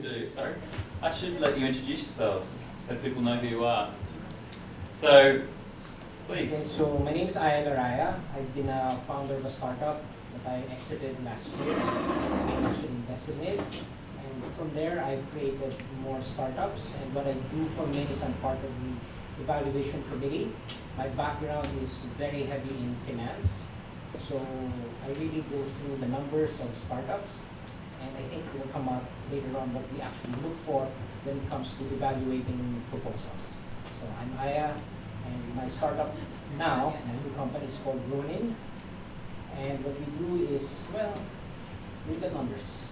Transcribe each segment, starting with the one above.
do, sorry, I should let you introduce yourselves so people know who you are. So, please. Okay, so my name is Laraya. I've been a founder of a startup that I exited last year. I actually invested in it. And from there, I've created more startups. And what I do for many is I'm part of the evaluation committee. My background is very heavy in finance. So I really go through the numbers of startups. And I think it will come out later on what we actually look for when it comes to evaluating proposals. So I'm Aya, and my startup now, my new company is called Ronin. And what we do is, well, read the numbers.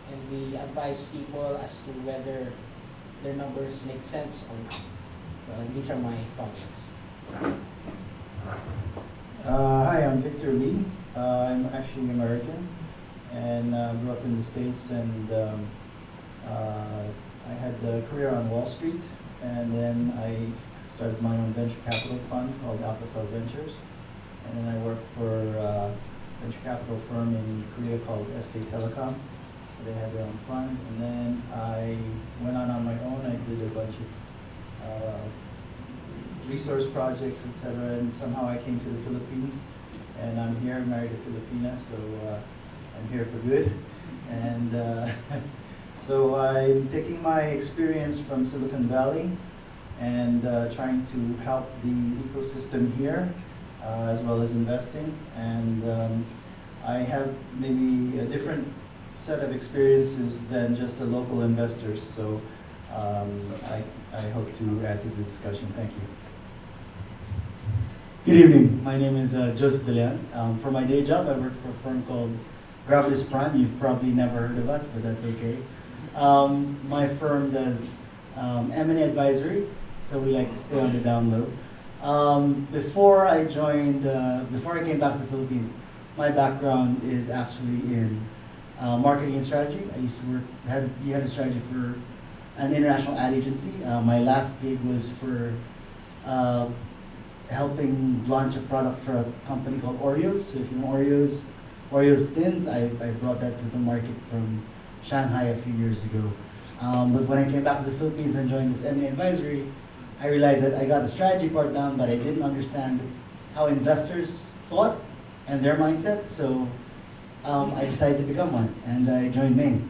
And we advise people as to whether their numbers make sense or not. So these are my projects. Hi, I'm Victor Lee. I'm actually American and grew up in the States, and I had a career on Wall Street, and then I started my own venture capital fund called Alphatel Ventures, and then I worked for a venture capital firm in Korea called SK Telecom. They had their own fund, and then I went on my own. I did a bunch of resource projects, etc., and somehow I came to the Philippines, and I'm here, married a Filipina, so I'm here for good. And so I'm taking my experience from Silicon Valley and trying to help the ecosystem here, as well as investing. And I have maybe a different set of experiences than just a local investor, so I hope to add to the discussion. Thank you. Good evening. My name is Jopseph de Leon. For my day job, I work for a firm called Gravitas Prime. You've probably never heard of us, but that's okay. My firm does M&A advisory, so we like to stay on the down low. Before I came back to the Philippines, my background is actually in marketing and strategy. I used to work, head of strategy for an international ad agency. My last gig was for helping launch a product for a company called Oreo. So if you know Oreo's Thins, I brought that to the market from Shanghai a few years ago. But when I came back to the Philippines and joined this M&A advisory, I realized that I got the strategy part down, but I didn't understand how investors thought and their mindset. So I decided to become one, and I joined Maine.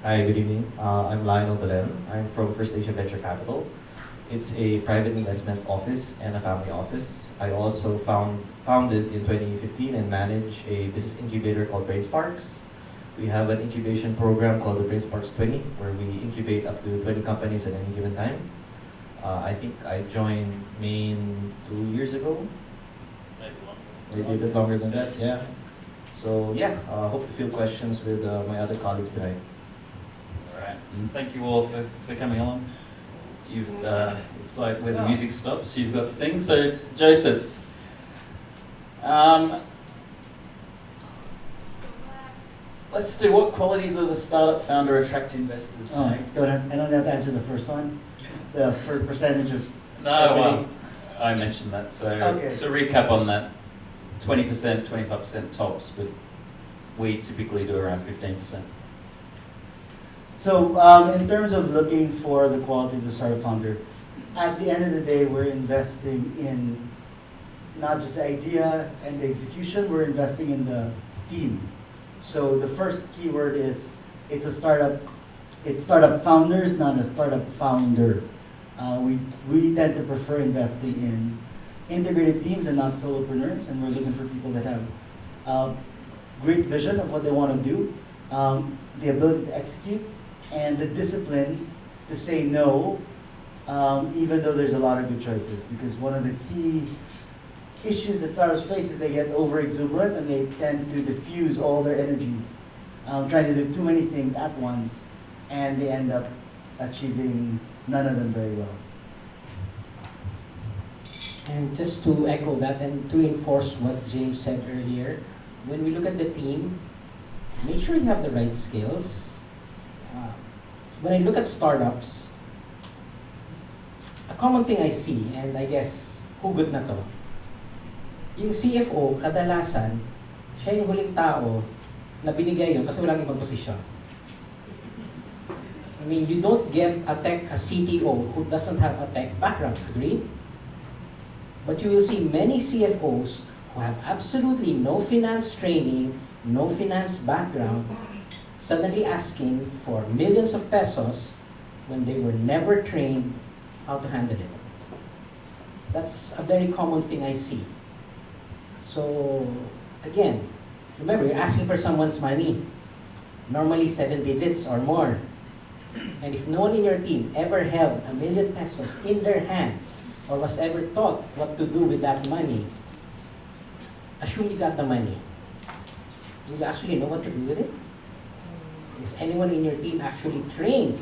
Hi, good evening. I'm Lionel Belen. I'm from First Asia Venture Capital. It's a private investment office and a family office. I also founded in 2015 and manage a business incubator called BrainSparks. We have an incubation program called the BrainSparks 20, where we incubate up to 20 companies at any given time. I think I joined Maine 2 years ago. Maybe a bit longer than that, yeah. So yeah, hope to field questions with my other colleagues tonight. All right. Thank you all for coming along. You've it's like where the music stops, you've got the thing. So Joseph, let's do what qualities of a startup founder attract investors? Oh, I don't have to answer the first one. The percentage of No, well, I mentioned that. So okay. to recap on that, 20%, 25% tops, but we typically do around 15%. So in terms of looking for the qualities of a startup founder, at the end of the day, we're investing in not just the idea and the execution, we're investing in the team. So the first keyword is it's startup founders, not a startup founder. We tend to prefer investing in integrated teams and not solopreneurs, and we're looking for people that have great vision of what they want to do, the ability to execute, and the discipline to say no, even though there's a lot of good choices. Because one of the key issues that startups face is they get over exuberant and they tend to diffuse all their energies, trying to do too many things at once, and they end up achieving none of them very well. And just to echo that and to reinforce what James said earlier, when we look at the team, make sure you have the right skills. When I look at startups, a common thing I see, and I guess, hugot na to, yung CFO, kadalasan, siya yung huling tao na binigay yun kasi walang ibang posisyon. I mean, you don't get a CTO who doesn't have a tech background, agreed? But you will see many CFOs who have absolutely no finance training, no finance background, suddenly asking for millions of pesos when they were never trained how to handle it. That's a very common thing I see. So, again, remember, you're asking for someone's money, normally 7 digits or more. And if no one in your team ever held ₱1 million in their hand or was ever taught what to do with that money, assume you got the money. Will you actually know what to do with it? Is anyone in your team actually trained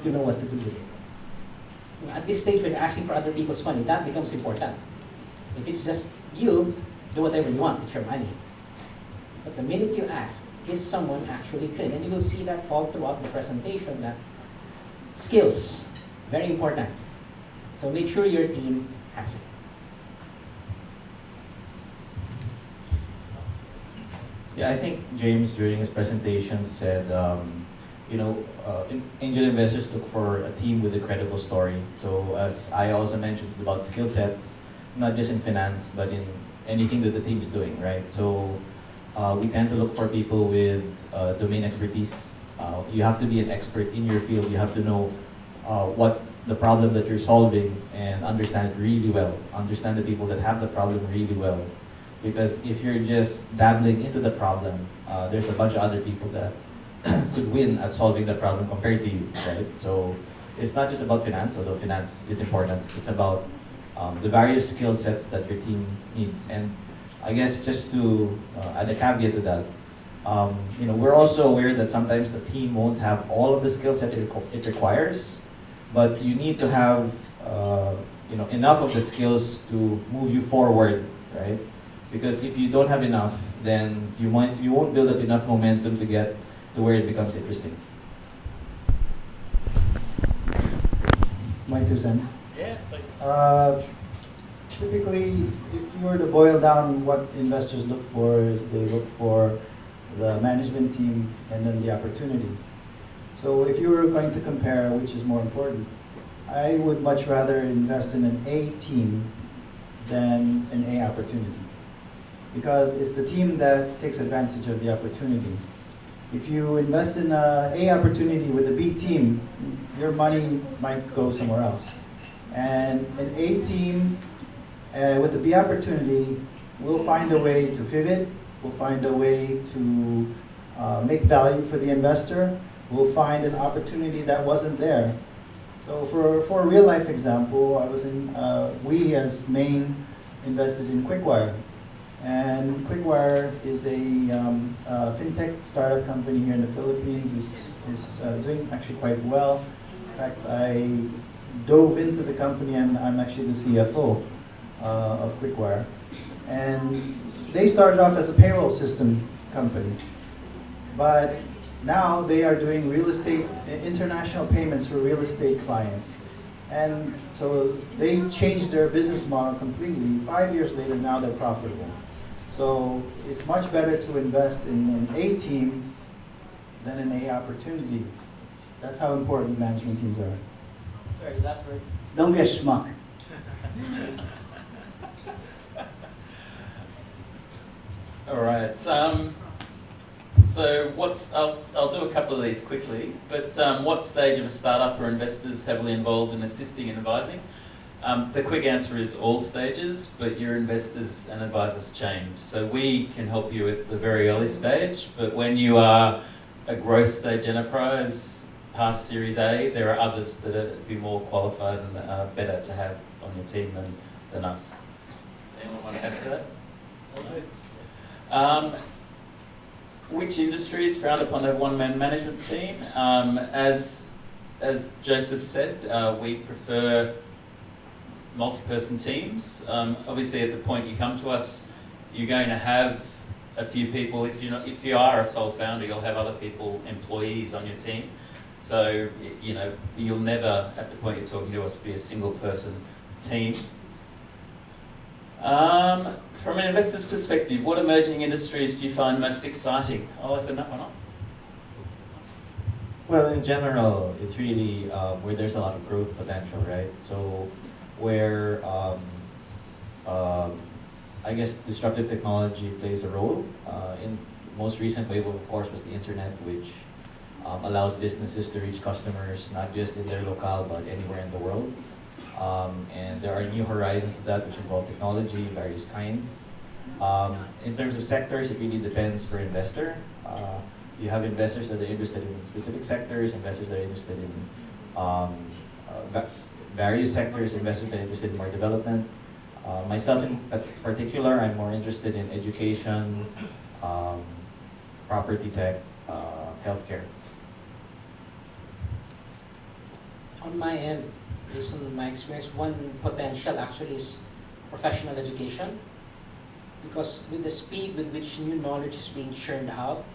to know what to do with it? At this stage, when you're asking for other people's money, that becomes important. If it's just you, do whatever you want, it's your money. But the minute you ask, is someone actually trained? And you will see that all throughout the presentation, that skills, very important. So make sure your team has it. Yeah, I think James during his presentation said, angel investors look for a team with a credible story. So as I also mentioned, it's about skill sets, not just in finance, but in anything that the team is doing, right? So we tend to look for people with domain expertise. You have to be an expert in your field. You have to know what the problem that you're solving and understand it really well. Understand the people that have the problem really well. Because if you're just dabbling into the problem, there's a bunch of other people that could win at solving the problem compared to you, right? So it's not just about finance, although finance is important. It's about the various skill sets that your team needs. And I guess just to add a caveat to that, we're also aware that sometimes the team won't have all of the skill set it requires, but you need to have enough of the skills to move you forward, right? Because if you don't have enough, then you won't build up enough momentum to get to where it becomes interesting. My 2 cents. Yeah, please. Typically, if you were to boil down what investors look for, is they look for the management team and then the opportunity. So if you were going to compare which is more important, I would much rather invest in an A team than an A opportunity. Because it's the team that takes advantage of the opportunity. If you invest in an A opportunity with a B team, your money might go somewhere else. And an A team with the B opportunity will find a way to pivot, will find a way to make value for the investor, will find an opportunity that wasn't there. So for a real life example, we as Maine invested in Quickwire. And Quickwire is a fintech startup company here in the Philippines. Is doing actually quite well. In fact, I dove into the company and I'm actually the CFO of Quickwire. And they started off as a payroll system company. But now they are doing real estate, international payments for real estate clients. And so they changed their business model completely. 5 years later, now they're profitable. So it's much better to invest in an A team than an A opportunity. That's how important management teams are. Sorry, last word. Don't be a schmuck. All right. So I'll do a couple of these quickly. But what stage of a startup are investors heavily involved in assisting and advising? The quick answer is all stages, but your investors and advisors change. So we can help you at the very early stage, but when you are a growth stage enterprise past Series A, there are others that would be more qualified and better to have on your team than us. Anyone want to add to that? Which industry is frowned upon to have one-man management team? As Joseph said, we prefer multi-person teams. Obviously, at the point you come to us, you're going to have a few people. If you are a sole founder, you'll have other people, employees on your team. So you'll never, at the point you're talking to us, be a single-person team. From an investor's perspective, what emerging industries do you find most exciting? I'll open that one up. Well, in general, it's really where there's a lot of growth potential, right? So, where I guess disruptive technology plays a role. In most recent wave, of course, was the internet, which allowed businesses to reach customers not just in their locale but anywhere in the world. And there are new horizons to that, which involve technology, various kinds. In terms of sectors, it really depends per investor. You have investors that are interested in specific sectors, investors that are interested in various sectors, investors that are interested in more development. Myself in particular, I'm more interested in education, property tech, healthcare. On my end, based on my experience, one potential actually is professional education. Because with the speed with which new knowledge is being churned out,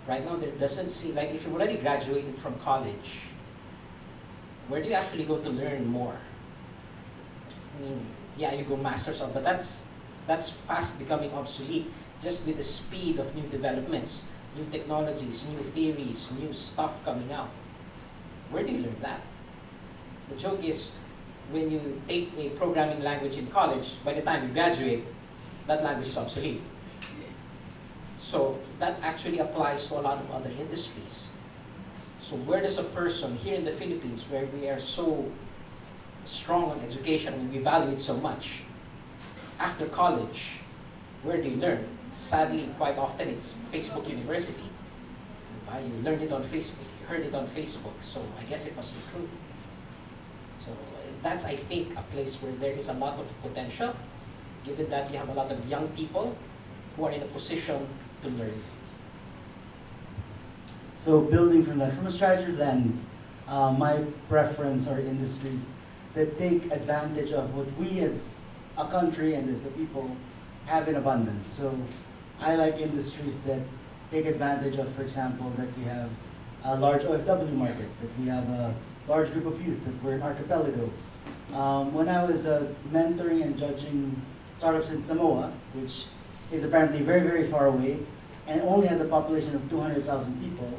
right now there doesn't seem, like if you've already graduated from college, where do you actually go to learn more? I mean, yeah, you go masters of, but that's fast becoming obsolete just with the speed of new developments, new technologies, new theories, new stuff coming out. Where do you learn that? The joke is, when you take a programming language in college, by the time you graduate, that language is obsolete. So that actually applies to a lot of other industries. So where does a person here in the Philippines, where we are so strong on education and we value it so much, after college, where do you learn? Sadly, quite often it's Facebook University. You learned it on Facebook, you heard it on Facebook, so I guess it must be true. So that's, I think, a place where there is a lot of potential, given that you have a lot of young people who are in a position to learn. So building from that, from a strategy lens, my preference are industries that take advantage of what we as a country and as a people have in abundance. So I like industries that take advantage of, for example, that we have a large OFW market, that we have a large group of youth, that we're an archipelago. When I was mentoring and judging startups in Samoa, which is apparently very, very far away, and only has a population of 200,000 people,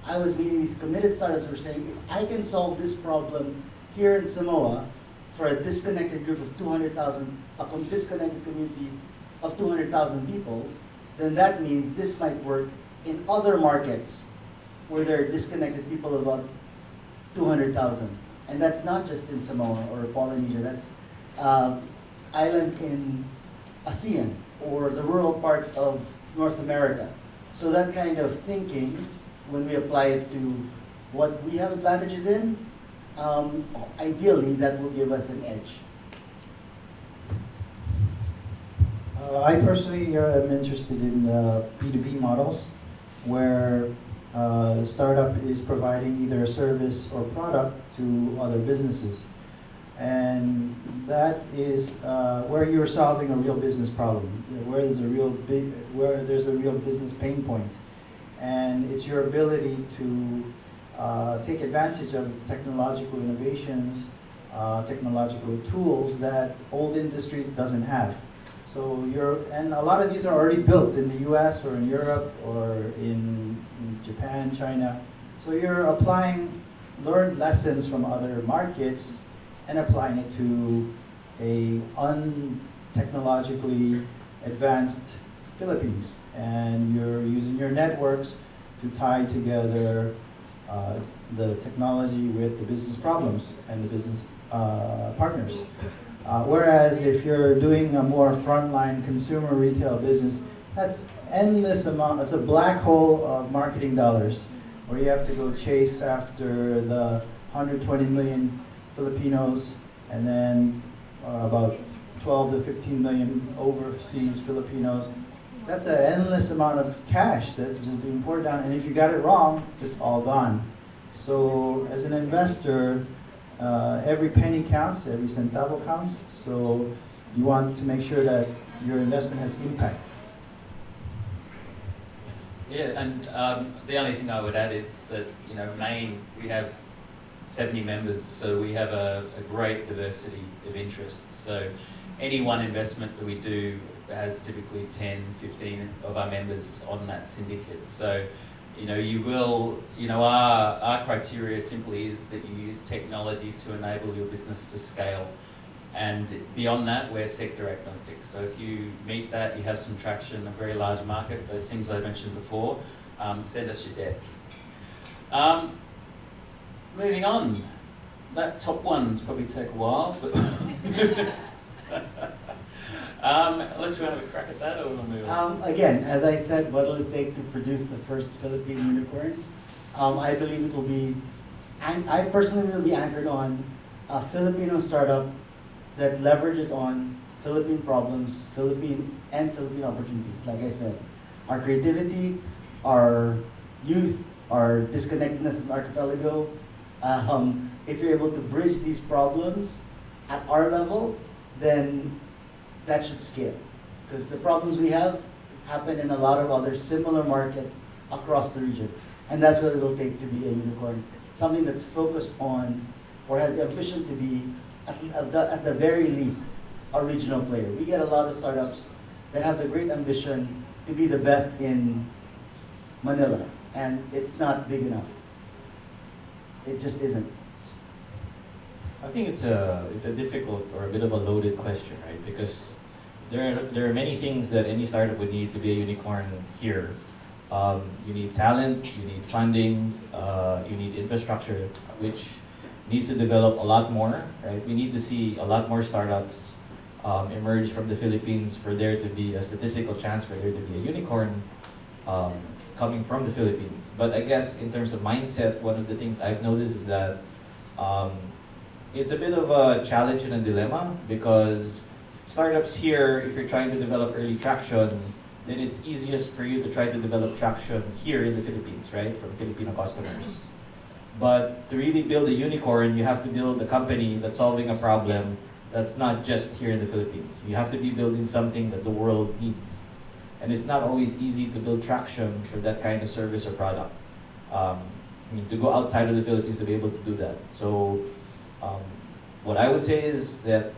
I was meeting these committed startups who were saying, if I can solve this problem here in Samoa for a disconnected group of 200,000, a disconnected community of 200,000 people, then that means this might work in other markets where there are disconnected people of about 200,000. And that's not just in Samoa or Polynesia, that's islands in ASEAN or the rural parts of North America. So that kind of thinking, when we apply it to what we have advantages in, ideally that will give us an edge. I personally am interested in PDP models, where a startup is providing either a service or product to other businesses. And that is where you're solving a real business problem, where there's a real business pain point. And it's your ability to take advantage of technological innovations, technological tools that old industry doesn't have. So and a lot of these are already built in the US or in Europe or in Japan, China. So you're applying learned lessons from other markets and applying it to a untechnologically advanced Philippines. And you're using your networks to tie together the technology with the business problems and the business partners. Whereas if you're doing a more frontline consumer retail business, that's endless amount, it's a black hole of marketing dollars where you have to go chase after the 120 million Filipinos and then about 12 to 15 million overseas Filipinos. That's an endless amount of cash that's just being poured down, and if you got it wrong, it's all gone. So as an investor, every penny counts, every centavo counts, so you want to make sure that your investment has impact. Yeah, and the only thing I would add is that, Maine, we have 70 members, so we have a great diversity of interests. So any one investment that we do has typically 10, 15 of our members on that syndicate. So, our criteria simply is that you use technology to enable your business to scale. And beyond that, we're sector agnostic. So if you meet that, you have some traction, a very large market, those things I mentioned before, send us your deck. Moving on. That top one's probably take a while, but unless we want to have a crack at that, or we'll move on. Again, as I said, what will it take to produce the first Philippine unicorn? I believe it will be, and I personally will be anchored on a Filipino startup that leverages on Philippine problems, Philippine opportunities. Like I said, our creativity, our youth, our disconnectedness as an archipelago. If you're able to bridge these problems at our level, then that should scale. Because the problems we have happen in a lot of other similar markets across the region. And that's what it'll take to be a unicorn. Something that's focused on, or has the ambition to be, at the very least, a regional player. We get a lot of startups that have the great ambition to be the best in Manila, and it's not big enough. It just isn't. I think it's a difficult or a bit of a loaded question, right? Because there are many things that any startup would need to be a unicorn here. You need talent, you need funding, you need infrastructure, which needs to develop a lot more, right? We need to see a lot more startups emerge from the Philippines for there to be a statistical chance for there to be a unicorn coming from the Philippines. But I guess in terms of mindset, one of the things I've noticed is that it's a bit of a challenge and a dilemma, because startups here, if you're trying to develop early traction, then it's easiest for you to try to develop traction here in the Philippines, right, from Filipino customers. But to really build a unicorn, you have to build a company that's solving a problem that's not just here in the Philippines. You have to be building something that the world needs. And it's not always easy to build traction for that kind of service or product. To go outside of the Philippines to be able to do that. So what I would say is that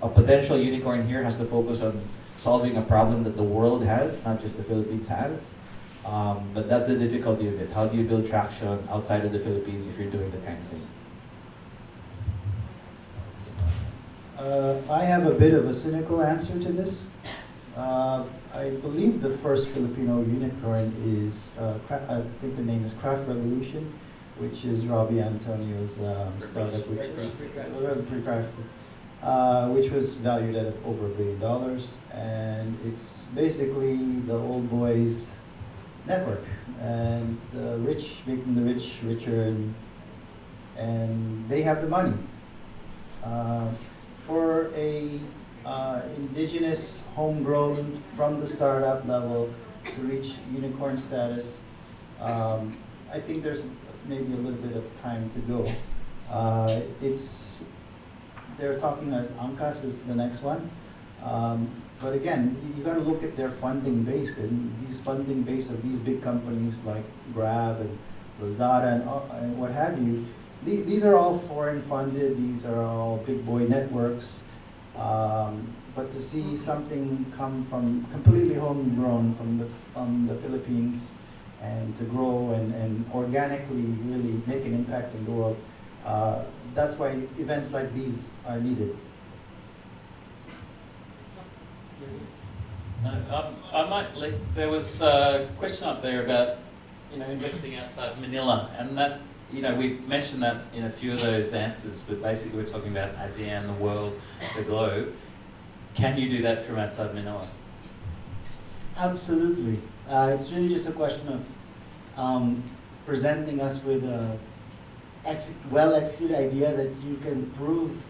a potential unicorn here has to focus on solving a problem that the world has, not just the Philippines has. But that's the difficulty of it. How do you build traction outside of the Philippines if you're doing that kind of thing? I have a bit of a cynical answer to this. I believe the first Filipino unicorn is, I think the name is Craft Revolution, which is Robbie Antonio's startup, which was valued at over $1 billion. And it's basically the old boys network, and the rich making the rich richer, and they have the money. For a indigenous, homegrown, from the startup level to reach unicorn status, I think there's maybe a little bit of time to go. They're talking as Angkas is the next one. But again, you got to look at their funding base, and these funding base of these big companies like Grab and Lazada and what have you. These are all foreign funded. These are all big boy networks. But to see something come from completely homegrown from the Philippines, and to grow and organically really make an impact in the world, that's why events like these are needed. There was a question up there about investing outside Manila, and that we mentioned that in a few of those answers, but basically we're talking about ASEAN, the world, the globe. Can you do that from outside Manila? Absolutely. It's really just a question of presenting us with a well-executed idea that you can prove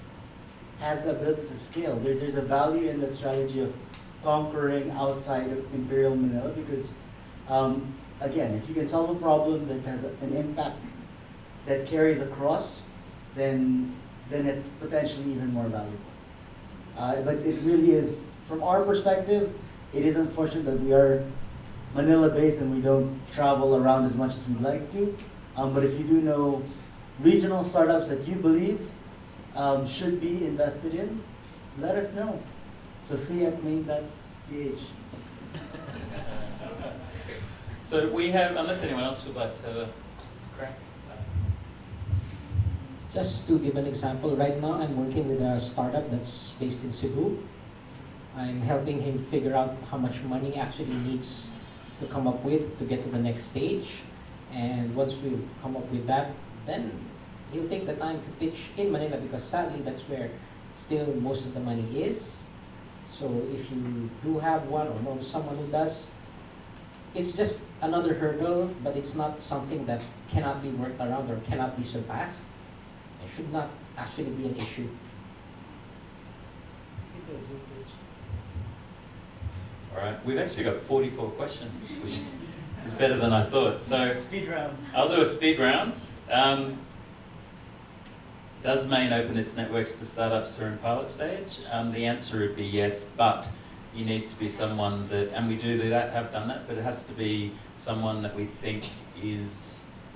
has the ability to scale. There's a value in that strategy of conquering outside of Imperial Manila, because again, if you can solve a problem that has an impact that carries across, then it's potentially even more valuable. But it really is, from our perspective, it is unfortunate that we are Manila-based and we don't travel around as much as we'd like to. But if you do know regional startups that you believe should be invested in, let us know. Sophia@main.ph. So we have, unless anyone else would like to crack. Just to give an example, right now I'm working with a startup that's based in Cebu. I'm helping him figure out how much money he actually needs to come up with to get to the next stage. And once we've come up with that, then he'll take the time to pitch in Manila, because sadly that's where still most of the money is. So if you do have one or know someone who does, it's just another hurdle, but it's not something that cannot be worked around or cannot be surpassed. It should not actually be an issue. All right, we've actually got 44 questions, which is better than I thought. So Speed round. I'll do a speed round. Does Maine open its networks to startups who are in pilot stage? The answer would be yes, but you need to be someone that, and we do that, have done that, but it has to be someone that we think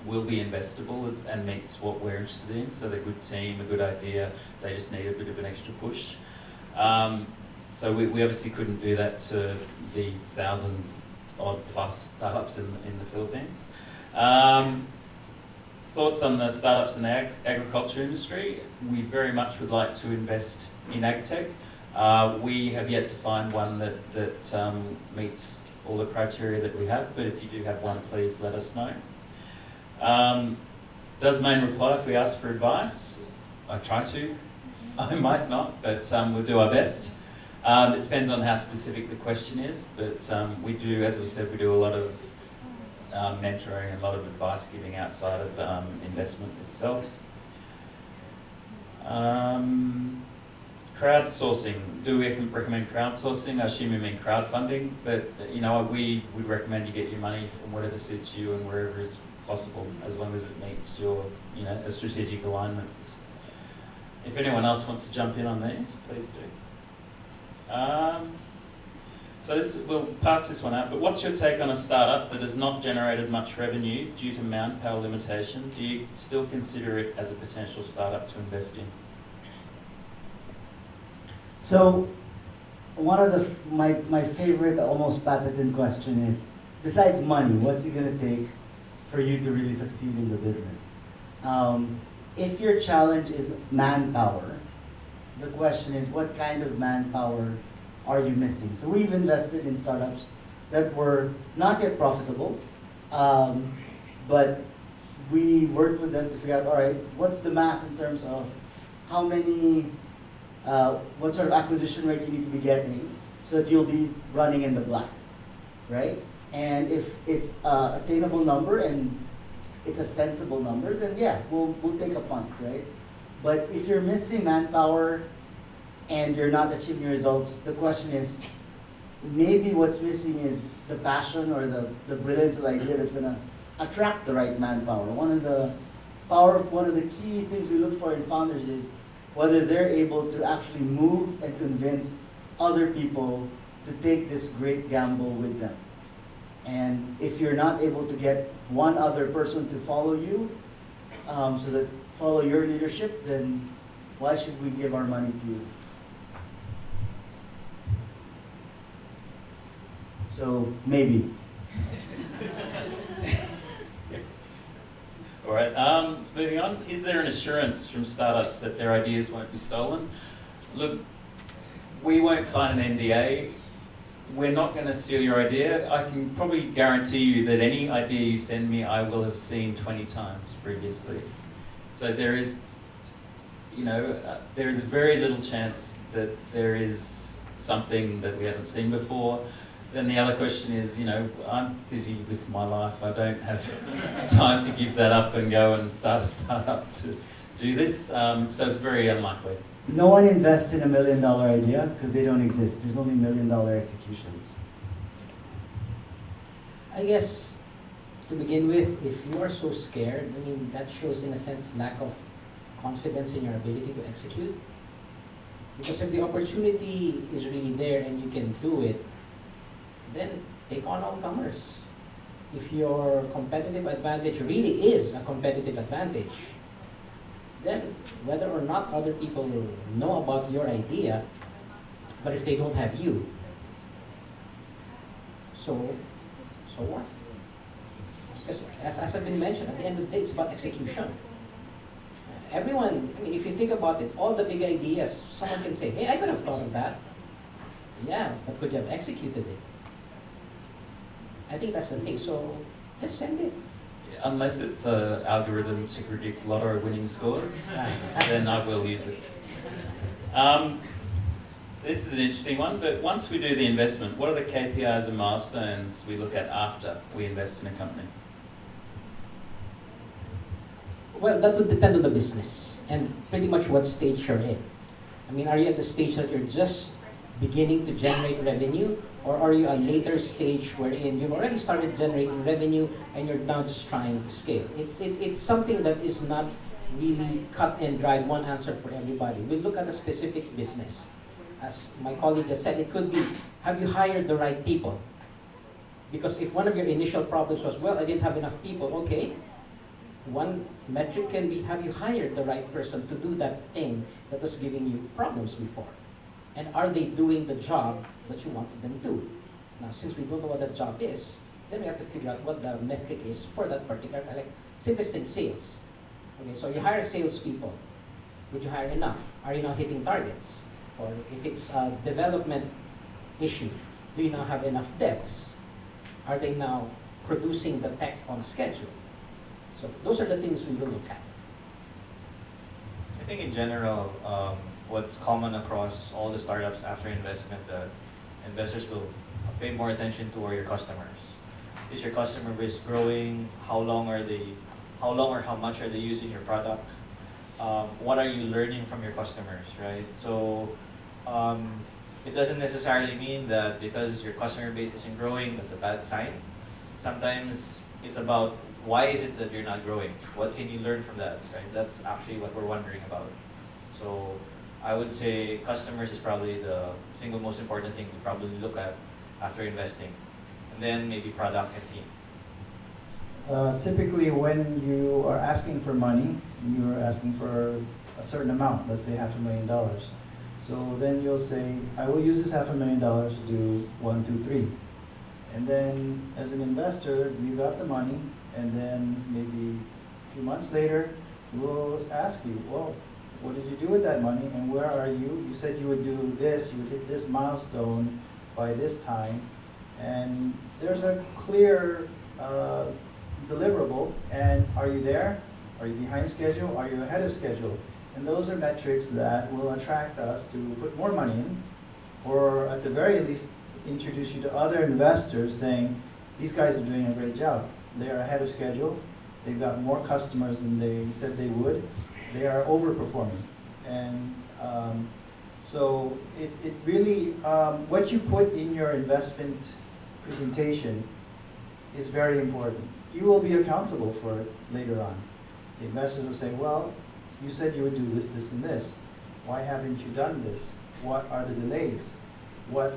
will be investable and meets what we're interested in. So they're a good team, a good idea. They just need a bit of an extra push. So we obviously couldn't do that to the 1,000-odd plus startups in the Philippines. Thoughts on the startups in the agriculture industry? We very much would like to invest in agtech. We have yet to find one that meets all the criteria that we have, but if you do have one, please let us know. Does Maine reply if we ask for advice? I try to. I might not, but we'll do our best. It depends on how specific the question is, but we do, as we said, we do a lot of mentoring and a lot of advice giving outside of investment itself. Crowdsourcing. Do we recommend crowdsourcing? I assume you mean crowdfunding, but we would recommend you get your money from whatever suits you and wherever is possible, as long as it meets your, a strategic alignment. If anyone else wants to jump in on these, please do. So we'll pass this one out, but what's your take on a startup that has not generated much revenue due to manpower limitation? Do you still consider it as a potential startup to invest in? So, one of my favorite, almost patented question is, besides money, what's it going to take for you to really succeed in the business? If your challenge is manpower, the question is, what kind of manpower are you missing? So we've invested in startups that were not yet profitable, but we worked with them to figure out, all right, what's the math in terms of how many, what sort of acquisition rate you need to be getting so that you'll be running in the black, right? And if it's an attainable number and it's a sensible number, then yeah, we'll take a punt, right? But if you're missing manpower and you're not achieving results, the question is, maybe what's missing is the passion or the brilliance of the idea that's going to attract the right manpower. One of the key things we look for in founders is whether they're able to actually move and convince other people to take this great gamble with them. And if you're not able to get one other person to follow you, so that follow your leadership, then why should we give our money to you? So maybe. All right, moving on. Is there an assurance from startups that their ideas won't be stolen? Look, we won't sign an NDA. We're not going to steal your idea. I can probably guarantee you that any idea you send me, I will have seen 20 times previously. So there is, there is very little chance that there is something that we haven't seen before. Then the other question is, I'm busy with my life. I don't have time to give that up and go and start a startup to do this. So it's very unlikely. No one invests in $1 million idea because they don't exist. There's only $1 million executions. I guess, to begin with, if you are so scared, that shows in a sense lack of confidence in your ability to execute. Because if the opportunity is really there and you can do it, then take on all comers. If your competitive advantage really is a competitive advantage, then whether or not other people know about your idea, but if they don't have you, so what? Because as has been mentioned, at the end of the day, it's about execution. Everyone, I mean, if you think about it, all the big ideas, someone can say, hey, I could have thought of that. Yeah, but could you have executed it? I think that's the thing. So just send it. Unless it's an algorithm to predict lotto winning scores, then I will use it. This is an interesting one, but once we do the investment, what are the KPIs and milestones we look at after we invest in a company? Well, that would depend on the business and pretty much what stage you're in. I mean, are you at the stage that you're just beginning to generate revenue, or are you a later stage wherein you've already started generating revenue and you're now just trying to scale? It's something that is not really cut and dried, one answer for everybody. We look at a specific business. As my colleague has said, it could be, have you hired the right people? Because if one of your initial problems was, well, I didn't have enough people, okay. One metric can be, have you hired the right person to do that thing that was giving you problems before? And are they doing the job that you wanted them to do? Now, since we don't know what that job is, then we have to figure out what the metric is for that particular, like, simplest thing, sales. Okay, so you hire salespeople. Did you hire enough? Are you now hitting targets? Or if it's a development issue, do you now have enough devs? Are they now producing the tech on schedule? So those are the things we will look at. I think in general, what's common across all the startups after investment, that investors will pay more attention to are your customers. Is your customer base growing? How long or how much are they using your product? What are you learning from your customers, right? So it doesn't necessarily mean that because your customer base isn't growing, that's a bad sign. Sometimes it's about why is it that you're not growing? What can you learn from that, right? That's actually what we're wondering about. So I would say customers is probably the single most important thing to probably look at after investing. And then maybe product and team. Typically, when you are asking for money, you're asking for a certain amount, let's say $500,000. So then you'll say, I will use this $500,000 to do 1, 2, 3. And then as an investor, you got the money, and then maybe a few months later, we'll ask you, well, what did you do with that money, and where are you? You said you would do this, you would hit this milestone by this time, and there's a clear deliverable, and are you there? Are you behind schedule? Are you ahead of schedule? And those are metrics that will attract us to put more money in, or at the very least, introduce you to other investors saying, these guys are doing a great job. They are ahead of schedule. They've got more customers than they said they would. They are overperforming. And so it really, what you put in your investment presentation is very important. You will be accountable for it later on. The investors will say, well, you said you would do this, this, and this. Why haven't you done this? What are the delays? What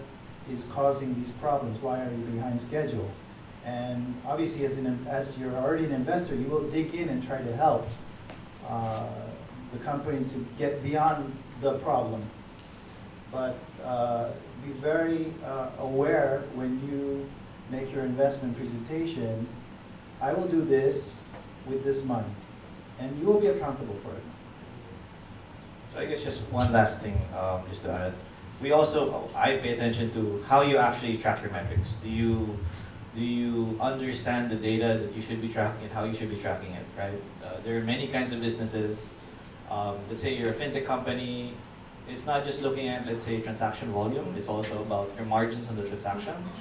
is causing these problems? Why are you behind schedule? And obviously, as you're already an investor, you will dig in and try to help the company to get beyond the problem. But be very aware when you make your investment presentation. I will do this with this money, and you will be accountable for it. So I guess just one last thing, just to add. I pay attention to how you actually track your metrics. Do you understand the data that you should be tracking and how you should be tracking it, right? There are many kinds of businesses. Let's say you're a fintech company. It's not just looking at, let's say, transaction volume. It's also about your margins on the transactions.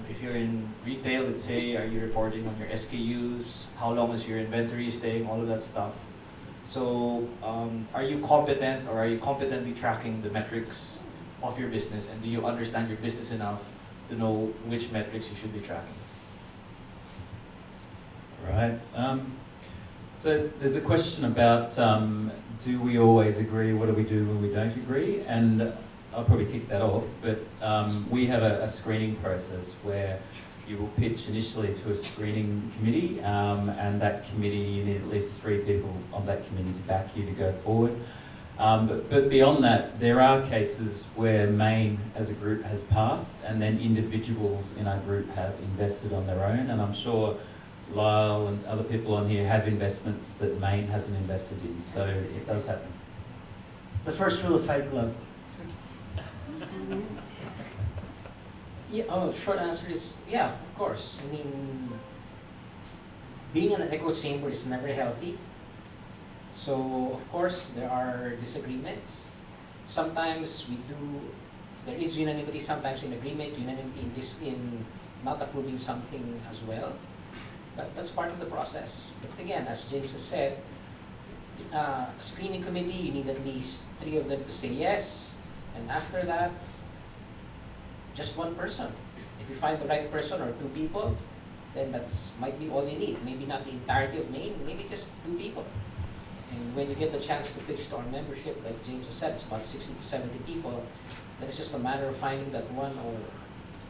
If you're in retail, let's say, are you reporting on your SKUs? How long is your inventory staying? All of that stuff. So are you competent, or are you competently tracking the metrics of your business, and do you understand your business enough to know which metrics you should be tracking? Right. So there's a question about do we always agree? What do we do when we don't agree? And I'll probably kick that off, but we have a screening process where you will pitch initially to a screening committee, and that committee, you need at least 3 people on that committee to back you to go forward. But beyond that, there are cases where Main as a group has passed, and then individuals in our group have invested on their own, and I'm sure Lyle and other people on here have investments that Maine hasn't invested in, so it does happen. The first rule of Fight Club. Yeah, short answer is yeah, of course. I mean, being in an echo chamber is never healthy. So, of course, there are disagreements. Sometimes there is unanimity, sometimes in agreement, unanimity in not approving something as well. But that's part of the process. But again, as James has said, screening committee, you need at least 3 of them to say yes. And after that, just one person. If you find the right person or 2 people, then that's might be all you need. Maybe not the entirety of Maine, maybe just 2 people. And when you get the chance to pitch to our membership, like James has said, it's about 60 to 70 people, then it's just a matter of finding that 1 or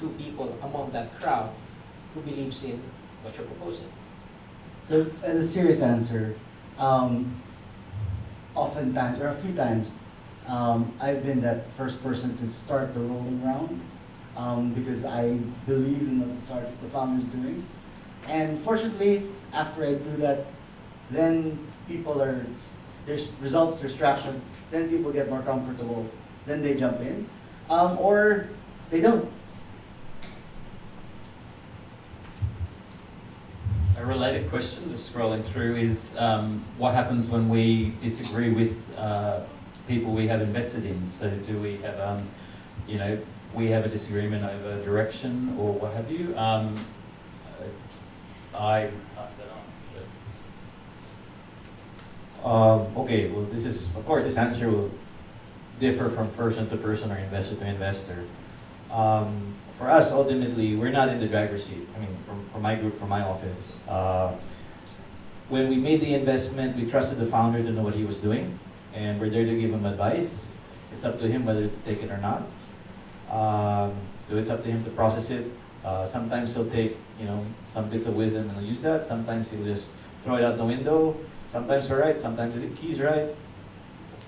2 people among that crowd who believes in what you're proposing. So as a serious answer, oftentimes, or a few times, I've been that first person to start the rolling round because I believe in what the founder's doing. And fortunately, after I do that, then there's results, there's traction, then people get more comfortable, then they jump in, or they don't. A related question, just scrolling through, is what happens when we disagree with people we have invested in? So do we have, we have a disagreement over direction or what have you? I pass that on. Okay, well, of course, this answer will differ from person to person or investor to investor. For us, ultimately, we're not in the driver's seat. I mean, from my group, from my office. When we made the investment, we trusted the founder to know what he was doing, and we're there to give him advice. It's up to him whether to take it or not. So it's up to him to process it. Sometimes he'll take, some bits of wisdom and he'll use that. Sometimes he'll just throw it out the window. Sometimes we're right, sometimes he's right.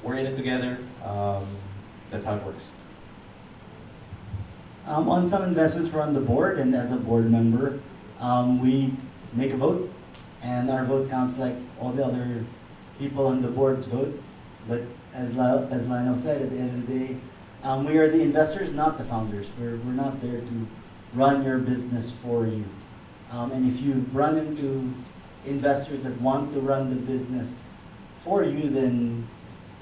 We're in it together. That's how it works. On some investments, we're on the board, and as a board member, we make a vote, and our vote counts like all the other people on the board's vote. But as Lionel said, at the end of the day, we are the investors, not the founders. We're not there to run your business for you. And if you run into investors that want to run the business for you, then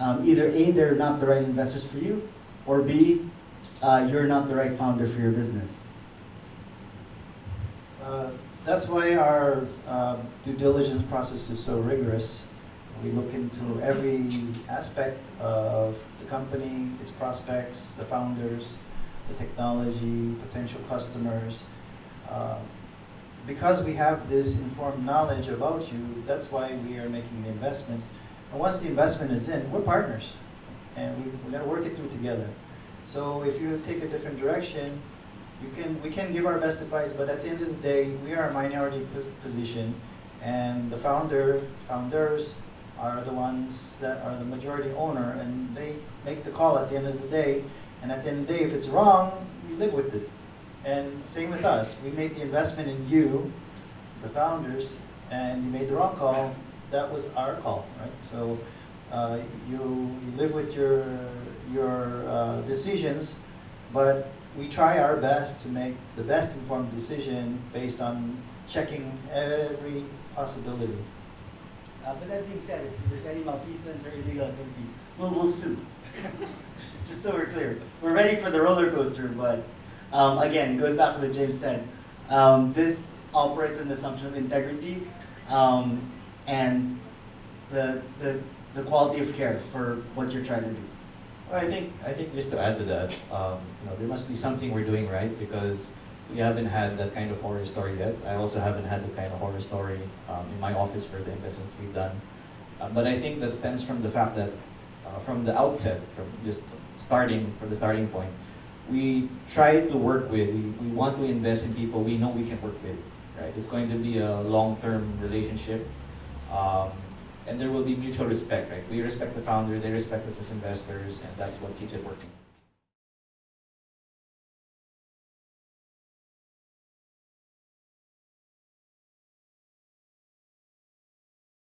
either A, they're not the right investors for you, or B, you're not the right founder for your business. That's why our due diligence process is so rigorous. We look into every aspect of the company, its prospects, the founders, the technology, potential customers. Because we have this informed knowledge about you, that's why we are making the investments. And once the investment is in, we're partners, and we got to work it through together. So if you take a different direction, we can give our best advice, but at the end of the day, we are a minority position, and the founders are the ones that are the majority owner, and they make the call at the end of the day. And at the end of the day, if it's wrong, you live with it. And same with us. We made the investment in you, the founders, and you made the wrong call. That was our call, right? So you live with your decisions, but we try our best to make the best informed decision based on checking every possibility. But that being said, if there's any malfeasance or illegal activity, we'll sue. just so we're clear. We're ready for the roller coaster, but again, it goes back to what James said. This operates on the assumption of integrity and the quality of care for what you're trying to do. Well, I think just to add to that, there must be something we're doing right, because we haven't had that kind of horror story yet. I also haven't had the kind of horror story in my office for the investments we've done. But I think that stems from the fact that from the outset, from the starting point, we try to work with, we want to invest in people we know we can work with, right? It's going to be a long-term relationship, and there will be mutual respect, right? We respect the founder, they respect us as investors, and that's what keeps it working.